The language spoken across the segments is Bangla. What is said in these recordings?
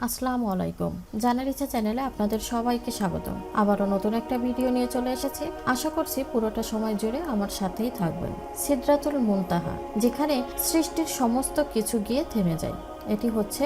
আসসালামু আলাইকুম। জানার ইচ্ছা চ্যানেলে আপনাদের সবাইকে স্বাগত। আবারও নতুন একটা ভিডিও নিয়ে চলে এসেছি। আশা করছি পুরোটা সময় জুড়ে আমার সাথেই থাকবেন। সিদরাতুল মুনতাহা, যেখানে সৃষ্টির সমস্ত কিছু গিয়ে থেমে যায়। এটি হচ্ছে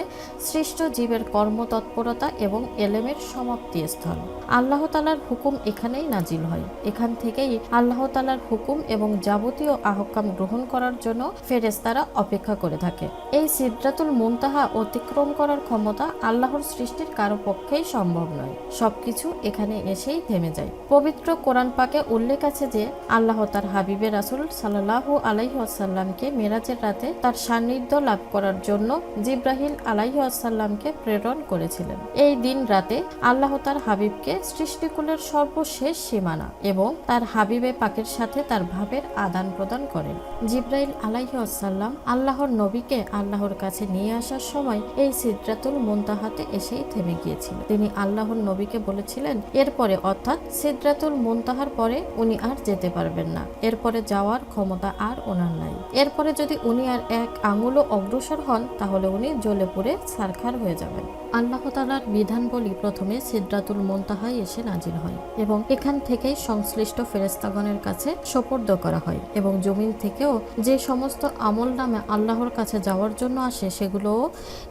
সৃষ্ট জীবের কর্মতৎপরতা এবং এলেমের সমাপ্তি স্থল। আল্লাহ তাআলার হুকুম এখানেই নাজিল হয়। এখান থেকেই আল্লাহ তাআলার হুকুম এবং যাবতীয় আহকাম গ্রহণ করার জন্য ফেরেশতারা অপেক্ষা করে থাকে। এই সিদরাতুল মুনতাহা অতিক্রম করার ক্ষমতা আল্লাহর সৃষ্টির কারো পক্ষেই সম্ভব নয়। সবকিছু এখানে এসেই থেমে যায়। পবিত্র কোরআন পাকে উল্লেখ আছে যে আল্লাহ তার হাবিবে রাসূল সাল্লাল্লাহু আলাইহি ওয়াসাল্লামকে মেরাজের রাতে তার সান্নিধ্য লাভ করার জন্য জিব্রাহিল আলাইহিস সালামকে প্রেরণ করেছিলেন। এই দিন রাতে আল্লাহ তার হাবিবকে সৃষ্টিকুলের সর্বশেষ সীমানা এবং তার হাবিবে পাকের সাথে তার ভাবের আদান প্রদান করেন। জিব্রাইল আলাইহিস সালাম আল্লাহর নবীকে আল্লাহর কাছে নিয়ে আসার সময় এই সিদরাতুল মুনতাহাতে এসেই থেমে গিয়েছিল। তিনি আল্লাহর নবীকে বলেছিলেন, এরপরে অর্থাৎ সিদরাতুল মুনতাহার পরে উনি আর যেতে পারবেন না। এরপরে যাওয়ার ক্ষমতা আর ওনার নাই। এরপরে যদি উনি আর এক আঙুলও অগ্রসর হন তাহলে উনি জ্বলে পুড়ে ছারখার হয়ে যাবেন। আল্লাহ তাআলার বিধান বলি প্রথমে সিদরাতুল মুনতাহায় এসে নাজিল হয় এবং এখান থেকেই সংশ্লিষ্ট ফেরেশতাগণের কাছে সোপর্দ করা হয় এবং জমিন থেকেও যে সমস্ত আমল নামে আল্লাহর কাছে যাওয়ার জন্য আসে সেগুলোও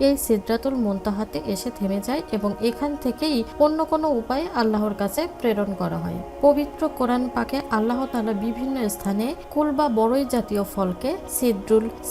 এই সিদরাতুল মুনতাহাতে এসে থেমে যায় এবং এখান থেকেই অন্য কোনো উপায়ে আল্লাহর কাছে প্রেরণ করা হয়। পবিত্র কোরআন পাকে আল্লাহ তাআলা বিভিন্ন স্থানে কুল বা বড়ই জাতীয় ফলকে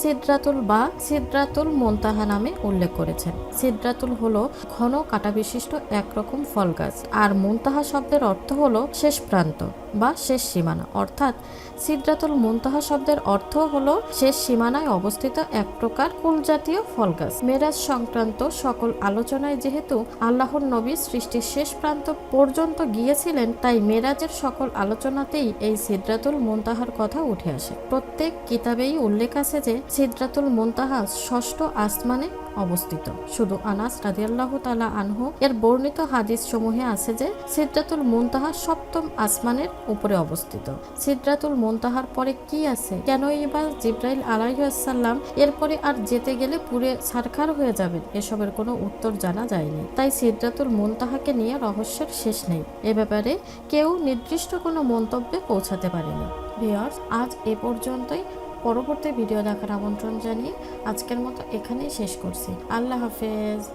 সিদরাতুল বা সিদরাতুল মুনতাহা নামে উল্লেখ করেছেন। সিদরাতুল হলো ঘন কাঁটা বিশিষ্ট একরকম ফল গাছ, আর মুনতাহা শব্দের অর্থ হলো শেষ প্রান্ত বা শেষ সীমানা। অর্থাৎ সিদরাতুল মুনতাহা শব্দের অর্থ হলো শেষ সীমানায় অবস্থিত এক প্রকার কুল জাতীয় ফল গাছ। মেরাজ সংক্রান্ত সকল আলোচনায় যেহেতু আল্লাহর নবী সৃষ্টির ষেষ প্রান্ত পর্যন্ত গিয়েছিলেন, তাই মেরাজের সকল আলোচনাতেই এই সিদরাতুল মুনতাহার কথা উঠে আসে। প্রত্যেক কিতাবেই উল্লেখ আছে যে সিদরাতুল মুনতাহা ষষ্ঠ আসমানে অবস্থিত। শুধু আনাস রাদিয়াল্লাহু তাআলা আনহু এর বর্ণিত হাদিস সমূহে আছে যে সিদরাতুল মুনতাহা সপ্তম আসমানের উপরে অবস্থিত। সিদরাতুল মুনতাহার পরে কি আছে, কেনই বা জিব্রাইল আলাইহিস সালাম এরপরে আর যেতে গেলে পুরে ছারখার হয়ে যাবেন, এসবের কোনো উত্তর জানা যায়নি। তাই সিদরাতুল মুনতাহাকে নিয়ে রহস্যের শেষ নেই। এ ব্যাপারে কেউ নির্দিষ্ট কোনো মন্তব্যে পৌঁছাতে পারেনি। ভিউয়ার্স, আজ এ পর্যন্তই। পরবর্তী ভিডিও দেখার আমন্ত্রণ জানিয়ে আজকের মতো এখানেই শেষ করছি। আল্লাহ হাফেজ।